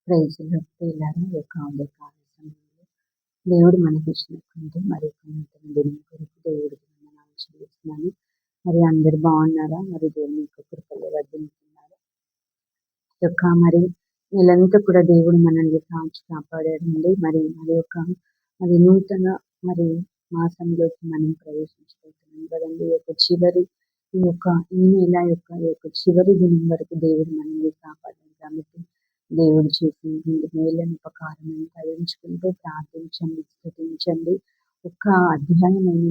ప్రైజ్‌లో ప్రియులారా, ఈ యొక్క ఉదయకాల సమయంలో దేవుడు మనకిచ్చినటువంటి మరి యొక్క నూతన దినం కొరకు దేవుడికి వందనాలు చెల్లిస్తున్నాను. మరి అందరూ బాగున్నారా? మరి దేవుని యొక్క కృపలో వర్ధిల్లుతున్నారా? ఈ యొక్క మరి నెలంతా కూడా దేవుడు మనల్ని కాచి కాపాడాడండి. మరి యొక్క నూతన మరి మాసంలోకి మనం ప్రవేశించబోతున్నాం కదండి. ఈ నెల యొక్క చివరి దినం వరకు దేవుడు మనల్ని కాపాడాడు కాబట్టి దేవుడు చేసినటువంటి మేలను ఉపకారమైన తలంచుకుంటూ ప్రార్థించండి, స్తుతించండి. ఒక్క అధ్యాయమైన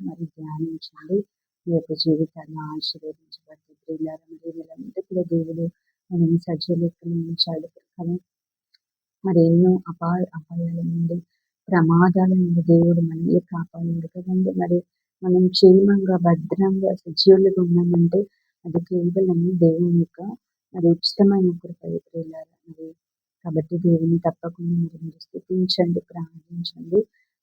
మరి ధ్యానించండి. ఈ యొక్క జీవితాన్ని ఆశీర్వదించబడి ప్రియులారా, మరి నెలంతా కూడా దేవుడు మనల్ని సజీలెక్కలు ఉంచాడు కదా. మరి ఎన్నో అపాయాల నుండి, ప్రమాదాల నుండి దేవుడు మనల్ని కాపాడాడు కదండి. మరి మనం క్షేమంగా భద్రంగా సజీవులుగా ఉన్నామంటే అది కేవలం దేవుని యొక్క మరి ఉచితమైన కృప ప్రియులారా. మరి కాబట్టి దేవుని తప్పకుండా మీరు స్తుతించండి, ప్రార్థించండి.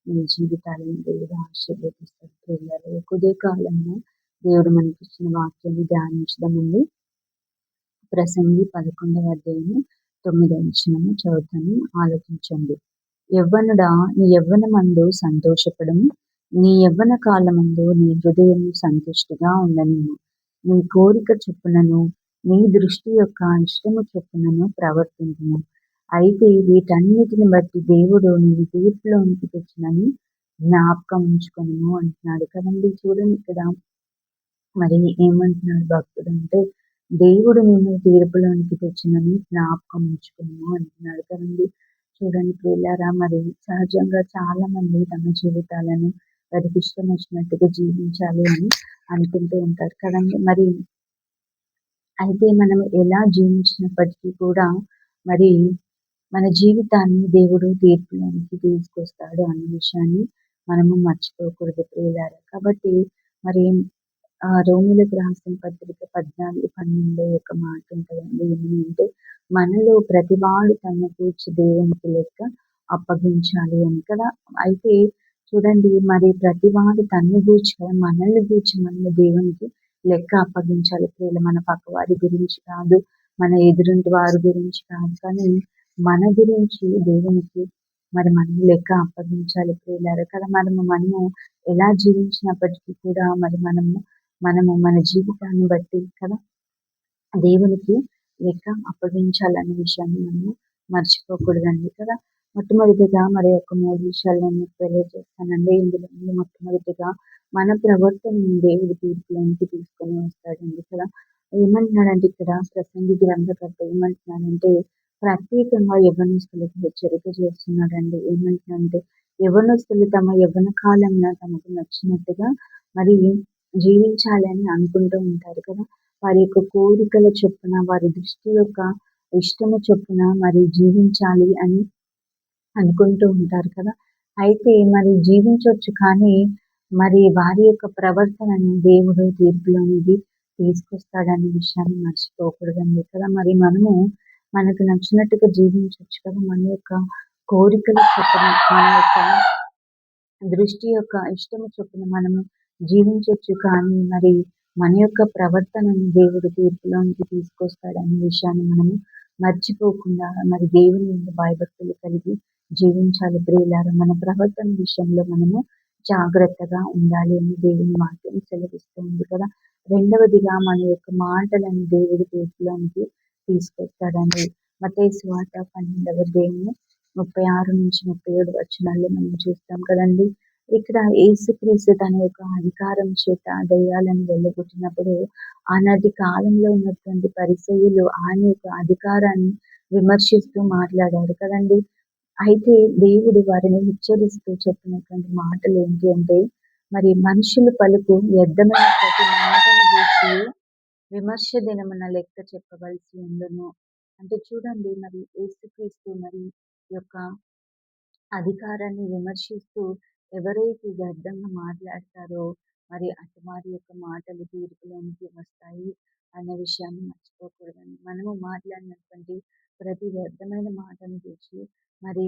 మీ జీవితాలను దేవుడు ఆశీర్వదిస్తారు ప్రియులారా. ఉదయ కాలంలో దేవుడు మనకి ఇచ్చిన వాక్యాన్ని ధ్యానించదామండి. ప్రసంగి 11వ అధ్యాయము 9వ వచనము చదువుతాను, ఆలోచించండి. యవ్వనుడా, నీ యవ్వనమందు సంతోషపడము, నీ యవ్వన కాలమందు నీ హృదయం సంతుష్టిగా ఉండనిమ్ము. నీ కోరిక చొప్పునను నీ దృష్టి యొక్క ఇష్టము చొప్పునను ప్రవర్తించుము. అయితే వీటన్నిటిని బట్టి దేవుడు నీ తీర్పులోనికి తెచ్చినని జ్ఞాపకం ఉంచుకొనుము అంటున్నాడు కదండి. చూడండి ఇక్కడ మరి ఏమంటున్నాడు భక్తుడు అంటే, దేవుడు నిన్ను తీర్పులోనికి తెచ్చినని జ్ఞాపకం ఉంచుకున్నాము అంటున్నాడు కదండి. చూడండి ప్రియులారా, మరి సహజంగా చాలా మంది తమ జీవితాలను వారికి ఇష్టం వచ్చినట్టుగా జీవించాలి అని అనుకుంటూ ఉంటారు కదండి. మరి అయితే మనం ఎలా జీవించినప్పటికీ కూడా మరి మన జీవితాన్ని దేవుడు తీర్పులోనికి తీసుకొస్తాడు అన్న విషయాన్ని మనము మర్చిపోకూడదు ప్రియులారా. కాబట్టి మరి రోమిలకు రాసిన పత్రిక 14:12 యొక్క మాట ఉంటుందండి. ఏమంటే, మనలో ప్రతివాడు తన గూర్చి దేవునికి లెక్క అప్పగించాలి అని కదా. అయితే చూడండి, మరి ప్రతివాడు తన్ను గూర్చి కదా, మనల్ని గూర్చి మనము దేవునికి లెక్క అప్పగించాలి ప్రియులు. మన పక్క వారి గురించి కాదు, మన ఎదురింటి వారి గురించి కాదు, కానీ మన గురించి దేవునికి మరి మనం లెక్క అప్పగించాలి ప్రియులారా కదా. మనము ఎలా జీవించినప్పటికీ కూడా మరి మనము మన జీవితాన్ని బట్టి కదా దేవునికి లెక్క అప్పగించాలనే విషయాన్ని మనము మర్చిపోకూడదండి కదా. మొట్టమొదటిగా మరి ఒక 3 విషయాలు నేను తెలియజేస్తానండి. ఇందులో మొట్టమొదటిగా మన ప్రవర్తనను దేవుడి తీర్పులోనికి తీసుకొని వస్తాడండి కదా. ఏమంటున్నాడంటే ఇక్కడ ప్రసంగి గ్రంథకర్త ఏమంటున్నాడంటే, ప్రత్యేకంగా యవ్వనస్తులకు హెచ్చరిక చేస్తున్నాడండి. ఏమంటున్నాడంటే, యవ్వనస్తులు తమ యవ్వన కాలంలో తమకు నచ్చినట్టుగా మరి జీవించాలి అని అనుకుంటూ ఉంటారు కదా. వారి యొక్క కోరికల చొప్పున, వారి దృష్టి యొక్క ఇష్టము చొప్పున మరి జీవించాలి అని అనుకుంటూ ఉంటారు కదా. అయితే మరి జీవించవచ్చు, కానీ మరి వారి యొక్క ప్రవర్తనను దేవుడు తీర్పులోనికి తీసుకొస్తాడనే విషయాన్ని మర్చిపోకూడదండి కదా. మరి మనకు నచ్చినట్టుగా జీవించవచ్చు కదా. మన యొక్క కోరికల చొప్పున, మన యొక్క దృష్టి యొక్క ఇష్టము చొప్పున మనము జీవించవచ్చు, కానీ మరి మన యొక్క ప్రవర్తనను దేవుడు తీర్పులోనికి తీసుకొస్తాడనే విషయాన్ని మనము మర్చిపోకుండా మరి దేవుని మీద భయభక్తులు కలిగి జీవించాలి ప్రియులారా. మన ప్రవర్తన విషయంలో మనము జాగ్రత్తగా ఉండాలి అని దేవుని వాక్యం సెలవిస్తూ ఉంది కదా. రెండవదిగా మన యొక్క మాటలను దేవుడు తీర్పులోనికి తీసుకొస్తాడండి. మత్తయి సువార్త 12వ అధ్యాయము 36-37 వచనాల్లో మనం చూస్తాం కదండి. ఇక్కడ యేసుక్రీస్తు తన యొక్క అధికారం చేత దయ్యాలను వెళ్ళగొట్టినప్పుడు ఆనాటి కాలంలో ఉన్నటువంటి పరిసయ్యులు ఆయన యొక్క అధికారాన్ని విమర్శిస్తూ మాట్లాడారు కదండి. అయితే దేవుడు వారిని హెచ్చరిస్తూ చెప్పినటువంటి మాటలు ఏంటి అంటే, మరి మనుషులు పలుకు వ్యర్థమైన ప్రతి మాటను గూర్చి విమర్శ దినమున లెక్క చెప్పవలసి ఉండును. అంటే చూడండి, మరి యేసుక్రీస్తు మరి యొక్క అధికారాన్ని విమర్శిస్తూ ఎవరైతే వ్యర్థంగా మాట్లాడతారో మరి అటువారి యొక్క మాటలు తీర్పులోనికి వస్తాయి అన్న విషయాన్ని మర్చిపోకూడదండి. మనము మాట్లాడినటువంటి ప్రతి వ్యర్థమైన మాటను చూసి మరి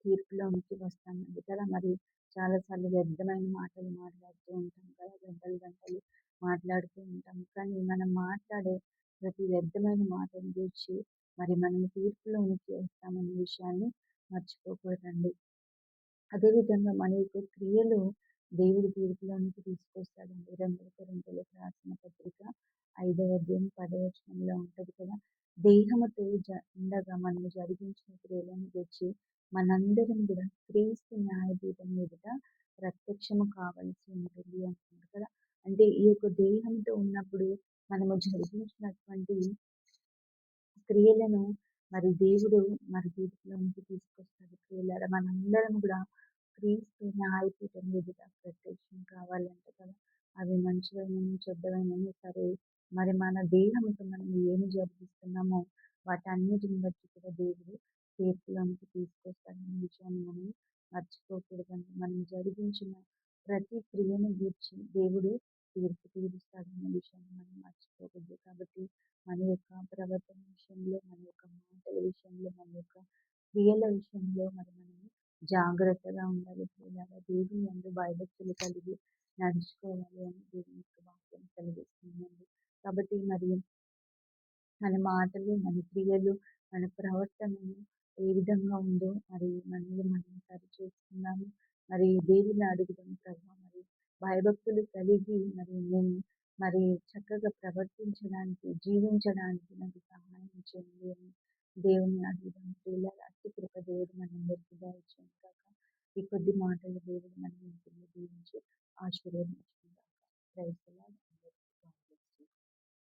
తీర్పులోనికి వస్తామండి కదా. మరి చాలాసార్లు వ్యర్థమైన మాటలు మాట్లాడుతూ ఉంటాం కదా, గంటలు మాట్లాడుతూ ఉంటాం. కానీ మనం మాట్లాడే ప్రతి వ్యర్థమైన మాటను చూసి మరి మనం తీర్పులోనికి వస్తామన్న విషయాన్ని మర్చిపోకూడదండి. అదేవిధంగా మన యొక్క క్రియలు దేవుడి తీర్పులోనికి తీసుకొస్తాడండి. 2 కొరింథీయులకు రాసిన పత్రిక 5వ అధ్యాయం 10వ వచనంలో ఉంటది కదా! దేహముతో ఉండగా మనము జరిగించిన క్రియలను గూర్చి మనందరం గూడా క్రీస్తు న్యాయపీఠం ఎదుట ప్రత్యక్షము కావాల్సి ఉంటుంది అంటున్నాడు కదా! అంటే ఈ యొక్క దేహంతో ఉన్నప్పుడు మనము జరిగించినటువంటి క్రియలను మరి దేవుడు మరి తీర్పులోనికి తీసుకొస్తాడు. ప్రియులారా మనందరం కూడా క్రీస్తు న్యాయపీఠం ఎదుట ప్రత్యక్షం కావాలంట కదా! అవి మంచివైనను, చెడ్డవైనను సరే మరి మన దేహంతో మనం ఏమి జరిగిస్తున్నామో వాటన్నిటిని బట్టి కూడా దేవుడు తీర్పులోనికి తీసుకొస్తాడనే విషయాన్ని మనం మర్చిపోకూడదండి. మనం జరిగించిన ప్రతి క్రియను గూర్చి దేవుడు తీర్పు తీరుస్తాడన్న విషయాన్ని మనం మర్చిపోకూడదు. కాబట్టి మన యొక్క ప్రవర్తన విషయంలో, మన యొక్క మాటల విషయంలో, మన యొక్క క్రియల విషయంలో మరి మనము జాగ్రత్తగా ఉండాలి. ప్రియులారా దేవుని యందు భయభక్తులు కలిగి నడుచుకోవాలి అని దేవుని యొక్క వాక్యం సెలవిస్తుందండి. కాబట్టి మరి మన మాటలు, మన క్రియలు, మన ప్రవర్తనను ఏ విధంగా ఉందో మరి మనల్ని మనం సరిచేసుకుందాము. మరి దేవుని అడుగుదాం ప్రభా మరి భయభక్తులు కలిగి మరి నేను మరి చక్కగా ప్రవర్తించడానికి, జీవించడానికి నాకు సహాయం చేయండి అని దేవుని అడుగుదాం. ప్రియులారా అట్టి కృప దేవుడు మనందరికీ దయచేయును గాక. ఈ కొద్ది మాటలు దేవుడు మన ఇంటిని దీవించి ఆశీర్వదించును గాక. Praise the lord.